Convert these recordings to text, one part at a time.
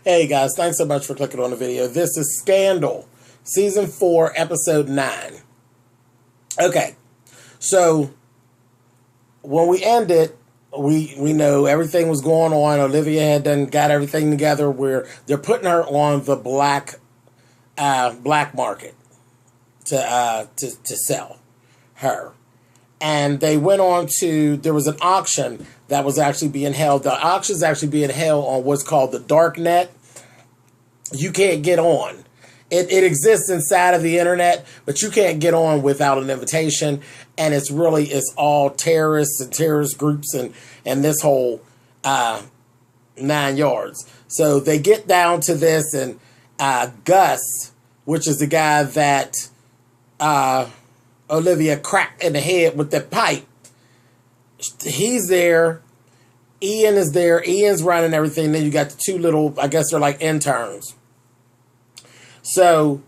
Hey guys, thanks so much for clicking on the video. This is Scandal, Season 4, Episode 9. Okay, so when we ended, we know everything was going on. Olivia had done got everything together where they're putting her on the black market to sell her. And they went on to, there was an auction that was actually being held. The auction is actually being held on what's called the dark net. You can't get on. It exists inside of the internet, but you can't get on without an invitation. And it's all terrorists and terrorist groups and this whole 9 yards. So they get down to this, and Gus, which is the guy that Olivia cracked in the head with that pipe, he's there. Ian is there. Ian's running everything. Then you got the two little, I guess they're like interns. So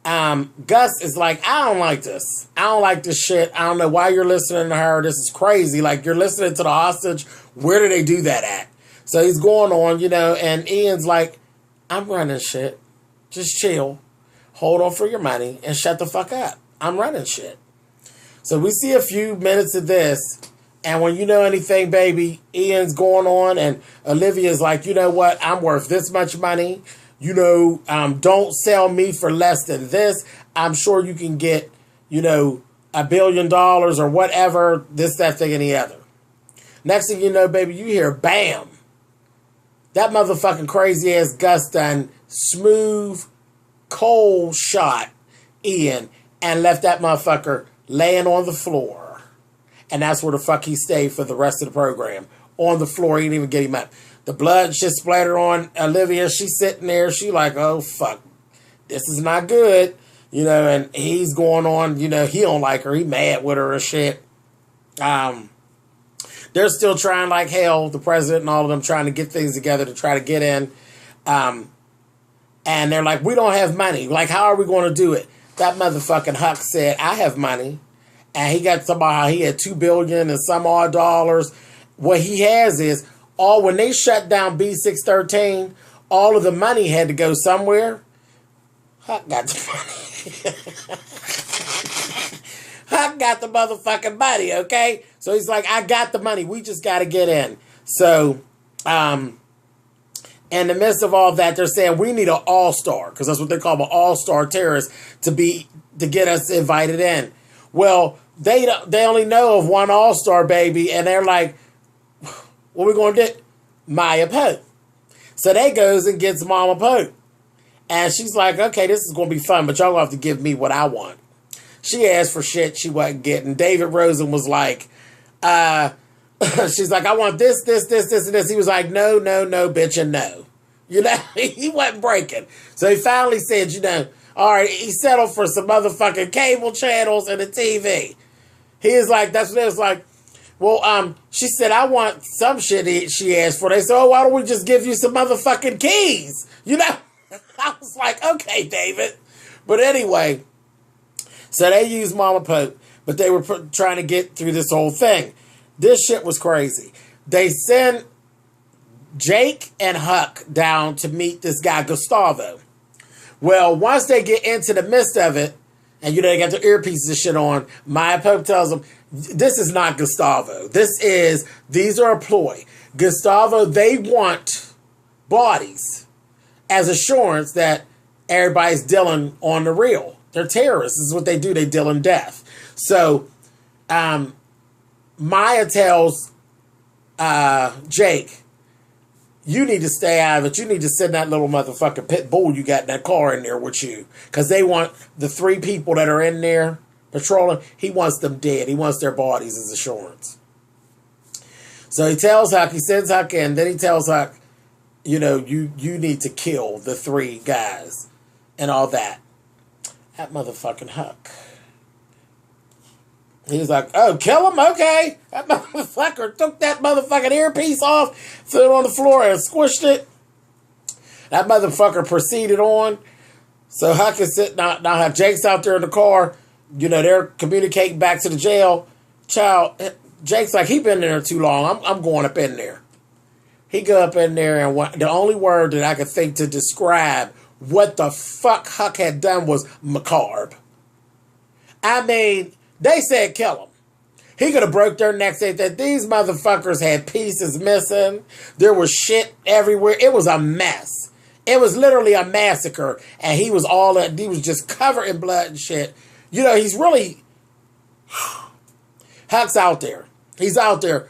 Gus is like, I don't like this. I don't like this shit. I don't know why you're listening to her. This is crazy. Like, you're listening to the hostage. Where do they do that at? So he's going on, and Ian's like, I'm running shit. Just chill. Hold on for your money and shut the fuck up. I'm running shit. So we see a few minutes of this. And when you know anything, baby, Ian's going on, and Olivia's like, you know what? I'm worth this much money. Don't sell me for less than this. I'm sure you can get, $1 billion or whatever, this, that, thing, and the other. Next thing you know, baby, you hear bam. That motherfucking crazy ass Gus done smooth, cold shot Ian and left that motherfucker laying on the floor. And that's where the fuck he stayed for the rest of the program. On the floor. He didn't even get him up. The blood shit splattered on Olivia. She's sitting there. She like, oh, fuck. This is not good. And he's going on. He don't like her. He mad with her and shit. They're still trying like hell. The president and all of them trying to get things together to try to get in. And they're like, we don't have money. Like, how are we going to do it? That motherfucking Huck said, I have money. And he got somehow he had $2 billion and some odd dollars. What he has is when they shut down B613, all of the money had to go somewhere. Huck got the money. Huck got the motherfucking money, okay? So he's like, I got the money. We just got to get in. So, in the midst of all that, they're saying we need an all-star, because that's what they call an all-star terrorist to get us invited in. Well, they only know of one all-star, baby, and they're like, what are we going to do? Maya Pope. So they goes and gets Mama Pope. And she's like, okay, this is going to be fun, but y'all going to have to give me what I want. She asked for shit she wasn't getting. David Rosen was like, she's like, I want this, this, this, this, and this. He was like, no, no, no, bitch, and no. He wasn't breaking. So he finally said, all right, he settled for some motherfucking cable channels and a TV. He is like, that's what it was like. Well, she said, I want some shit she asked for. They said, oh, why don't we just give you some motherfucking keys? I was like, okay, David. But anyway, so they used Mama Pope, but they were trying to get through this whole thing. This shit was crazy. They send Jake and Huck down to meet this guy, Gustavo. Well, once they get into the midst of it, and they got their earpieces and shit on, Maya Pope tells them, this is not Gustavo. These are a ploy. Gustavo, they want bodies as assurance that everybody's dealing on the real. They're terrorists. This is what they do. They deal in death. So, Maya tells Jake, you need to stay out of it. You need to send that little motherfucking pit bull you got in that car in there with you. Because they want the 3 people that are in there patrolling. He wants them dead. He wants their bodies as assurance. So he tells Huck, he sends Huck in. Then he tells Huck, you need to kill the 3 guys and all that. That motherfucking Huck. He was like, oh, kill him? Okay. That motherfucker took that motherfucking earpiece off, threw it on the floor, and squished it. That motherfucker proceeded on. So Huck is sitting now Jake's out there in the car. They're communicating back to the jail. Jake's like, he been in there too long. I'm going up in there. he go up in there, and the only word that I could think to describe what the fuck Huck had done was macabre. I mean, they said kill him. He could have broke their necks. That these motherfuckers had pieces missing. There was shit everywhere. It was a mess. It was literally a massacre. And he was just covered in blood and shit. You know, he's really... Huck's out there. He's out there.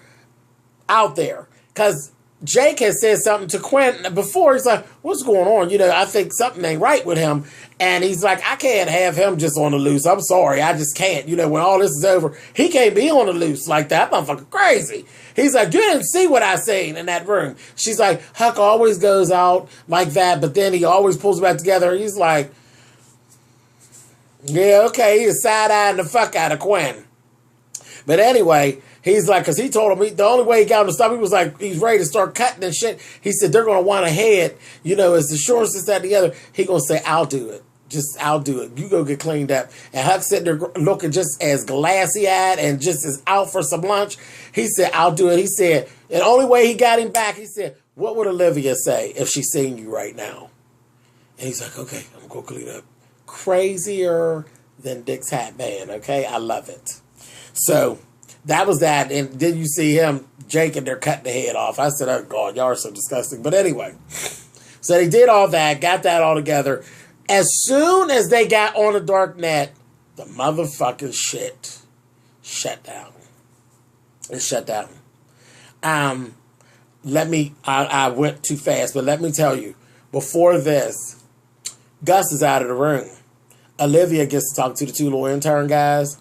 Because Jake has said something to Quentin before. He's like, what's going on? You know, I think something ain't right with him. And he's like, I can't have him just on the loose. I'm sorry. I just can't. You know, when all this is over, he can't be on the loose like that. That motherfucker crazy. He's like, you didn't see what I seen in that room. She's like, Huck always goes out like that, but then he always pulls back together. He's like, yeah, okay. He's side-eyeing the fuck out of Quentin. But anyway, he's like, because he told him the only way he got him to stop, he was like, he's ready to start cutting and shit. He said, they're going to want a head, you know, as the shorts, this, that, and the other. He going to say, I'll do it. I'll do it. You go get cleaned up. And Huck sitting there looking just as glassy-eyed and just as out for some lunch. He said, I'll do it. He said, and the only way he got him back, he said, what would Olivia say if she's seeing you right now? And he's like, okay, I'm going to clean up. Crazier than Dick's Hat Band, okay? I love it. So, that was that. And then you see him, Jake, and they're cutting the head off. I said, oh, God, y'all are so disgusting. But anyway, so they did all that, got that all together. As soon as they got on the dark net, the motherfucking shit shut down. It shut down. I went too fast, but let me tell you, before this, Gus is out of the room. Olivia gets to talk to the two little intern guys.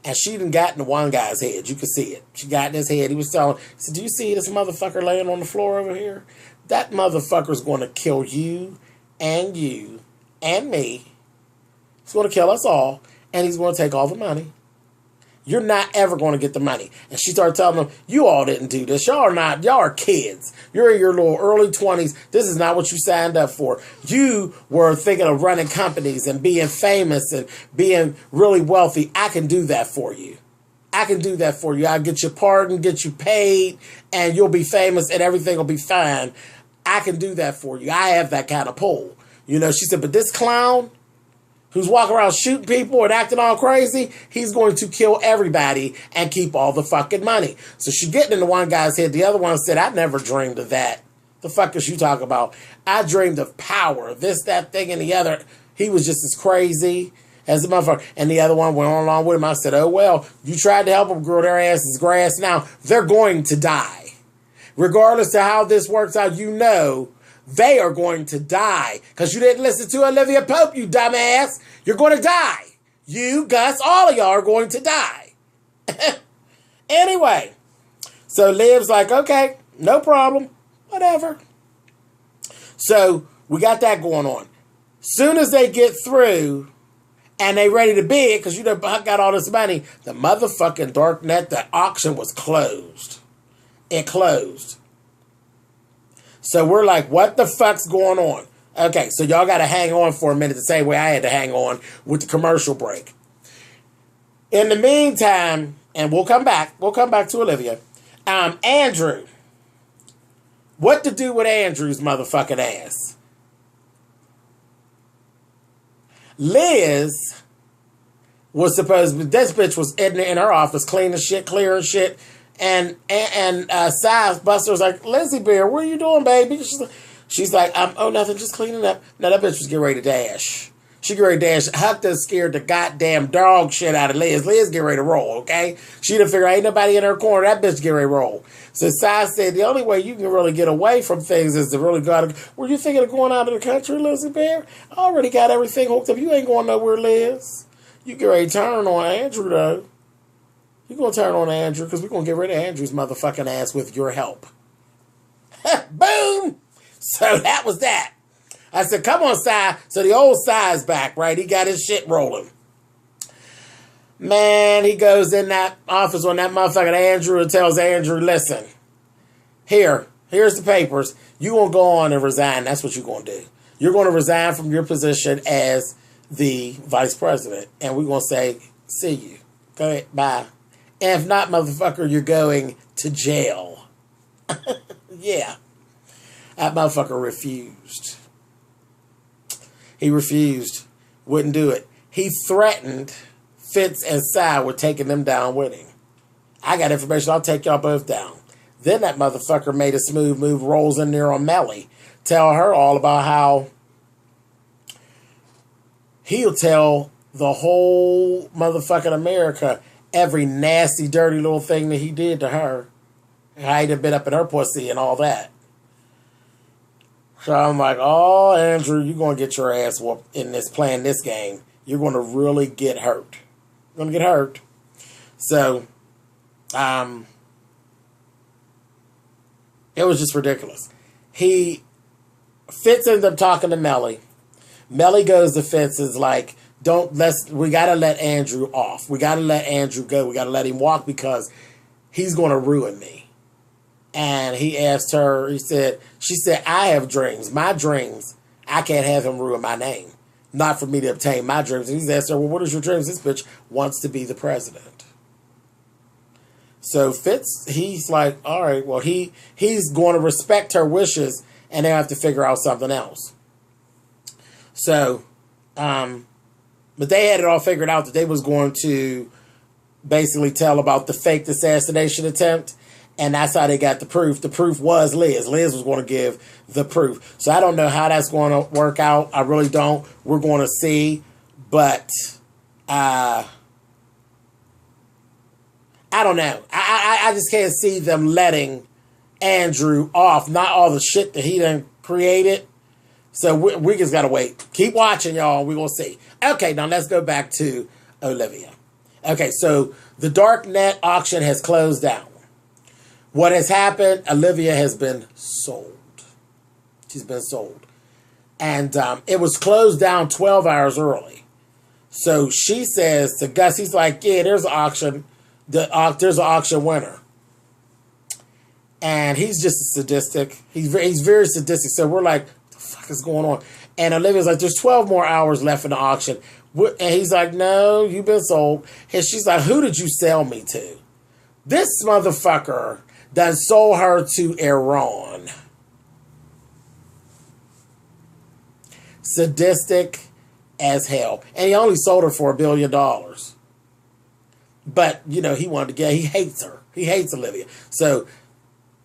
And she done got in the one guy's head. You could see it. She got in his head. He was telling, he said, do you see this motherfucker laying on the floor over here? That motherfucker's going to kill you and me. He's going to kill us all. And he's going to take all the money. You're not ever going to get the money. And she started telling them, you all didn't do this. Y'all are kids. You're in your little early 20s. This is not what you signed up for. You were thinking of running companies and being famous and being really wealthy. I can do that for you. I'll get you pardoned, get you paid, and you'll be famous and everything will be fine. I can do that for you. I have that kind of pull. You know, she said, but this clown who's walking around shooting people and acting all crazy, he's going to kill everybody and keep all the fucking money. So she getting in the one guy's head. The other one said, I never dreamed of that. The fuck is you talking about? I dreamed of power, this, that, thing, and the other. He was just as crazy as the motherfucker. And the other one went on along with him. I said, oh, well, you tried to help them grow their asses grass. Now they're going to die. Regardless of how this works out, you know, they are going to die because you didn't listen to Olivia Pope, you dumbass. You're going to die. You, Gus, all of y'all are going to die. Anyway, so Liv's like, okay, no problem, whatever. So we got that going on. Soon as they get through and they ready to bid, because you know Huck got all this money, the motherfucking dark net, the auction was closed. It closed. So we're like, what the fuck's going on? Okay, so y'all got to hang on for a minute the same way I had to hang on with the commercial break. In the meantime, and we'll come back to Olivia. Andrew. What to do with Andrew's motherfucking ass? Liz was supposed to, this bitch was in her office cleaning shit, clearing shit. And Size Buster was like, Lizzie Bear, what are you doing, baby? She's like, oh, nothing, just cleaning up. Now, that bitch was getting ready to dash. She get ready to dash. Huck done scared the goddamn dog shit out of Liz. Liz get ready to roll, okay? She done figure ain't nobody in her corner. That bitch get ready to roll. So Size said, the only way you can really get away from things is to really go out. Were you thinking of going out of the country, Lizzie Bear? I already got everything hooked up. You ain't going nowhere, Liz. You get ready to turn on Andrew, though. You're going to turn on Andrew because we're going to get rid of Andrew's motherfucking ass with your help. Boom! So that was that. I said, come on, Si. So the old Si's back, right? He got his shit rolling. Man, he goes in that office on that motherfucking Andrew and tells Andrew, listen, here's the papers. You going to go on and resign. That's what you're going to do. You're going to resign from your position as the vice president. And we're going to say, see you. Okay, bye. And if not, motherfucker, you're going to jail. Yeah. That motherfucker refused. He refused. Wouldn't do it. He threatened Fitz and Cy with taking them down with him. I got information. I'll take y'all both down. Then that motherfucker made a smooth move, rolls in there on Melly. Tell her all about how he'll tell the whole motherfucking America every nasty, dirty little thing that he did to her. How he'd have been up in her pussy and all that. So I'm like, oh, Andrew, you're going to get your ass whooped in this, playing this game. You're going to really get hurt. You're going to get hurt. So, it was just ridiculous. Fitz ends up talking to Melly. Melly goes to Fitz, is like, we got to let Andrew off. We got to let Andrew go. We got to let him walk because he's going to ruin me. And he asked her, she said, I have dreams. My dreams, I can't have him ruin my name. Not for me to obtain my dreams. And he's asked her, well, what is your dreams? This bitch wants to be the president. So Fitz, he's like, all right, well, he's going to respect her wishes and they have to figure out something else. So, but they had it all figured out that they was going to basically tell about the faked assassination attempt. And that's how they got the proof. The proof was Liz. Liz was going to give the proof. So I don't know how that's going to work out. I really don't. We're going to see. But I don't know. I just can't see them letting Andrew off. Not all the shit that he done created. So we just got to wait. Keep watching, y'all. We're going to see. Okay, now let's go back to Olivia. Okay, so the darknet auction has closed down. What has happened, Olivia has been sold. She's been sold. And it was closed down 12 hours early. So she says to Gus, he's like, yeah, there's an auction. There's an auction winner. And he's just a sadistic. He's very sadistic. So we're like, what the fuck is going on? And Olivia's like, there's 12 more hours left in the auction. And he's like, no, you've been sold. And she's like, who did you sell me to? This motherfucker done sold her to Iran. Sadistic as hell. And he only sold her for $1 billion. But, you know, he hates her. He hates Olivia. So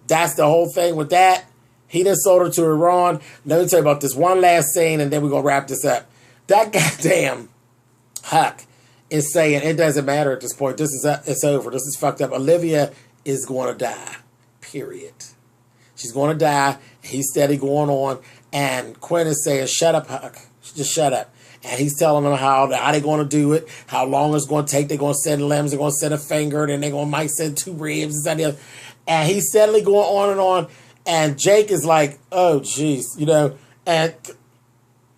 that's the whole thing with that. He done sold her to Iran. Let me tell you about this one last scene and then we're going to wrap this up. That goddamn Huck is saying it doesn't matter at this point. It's over. This is fucked up. Olivia is going to die. Period. She's going to die. He's steady going on. And Quinn is saying, shut up, Huck. Just shut up. And he's telling them how they going to do it, how long it's going to take. They're going to send limbs. They're going to send a finger. Then they're going to might send 2 ribs. And he's steadily going on and on. And Jake is like, oh, jeez, you know. And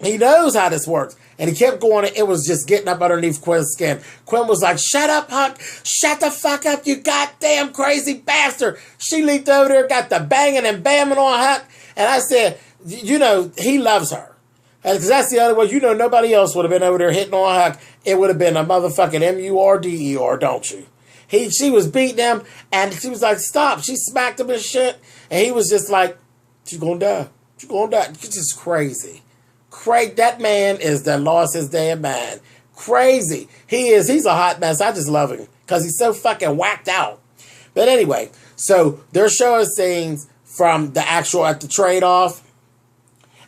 he knows how this works. And he kept going. It was just getting up underneath Quinn's skin. Quinn was like, shut up, Huck. Shut the fuck up, you goddamn crazy bastard. She leaped over there, got the banging and bamming on Huck. And I said, you know, he loves her. Because that's the other way. You know, nobody else would have been over there hitting on Huck. It would have been a motherfucking M-U-R-D-E-R, don't you? She was beating him. And she was like, stop. She smacked him and shit. And he was just like, she's going to die. She's going to die. She's just crazy. Craig, that man is that lost his damn mind. Crazy. He's a hot mess. I just love him because he's so fucking whacked out. But anyway, so they're showing scenes from the actual at the trade-off.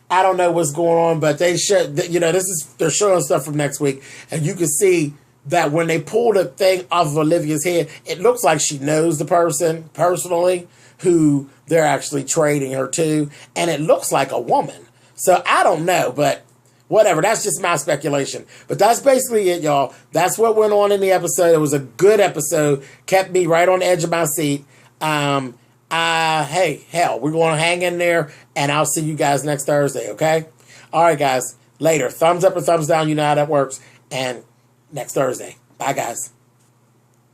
I don't know what's going on, but they show, you know, they're showing stuff from next week, and you can see that when they pull the thing off of Olivia's head, it looks like she knows the person personally who they're actually trading her to, and it looks like a woman. So I don't know, but whatever. That's just my speculation. But that's basically it, y'all. That's what went on in the episode. It was a good episode. Kept me right on the edge of my seat. Hey, hell, we're going to hang in there, and I'll see you guys next Thursday, okay? All right, guys. Later. Thumbs up or thumbs down. You know how that works. And next Thursday. Bye, guys.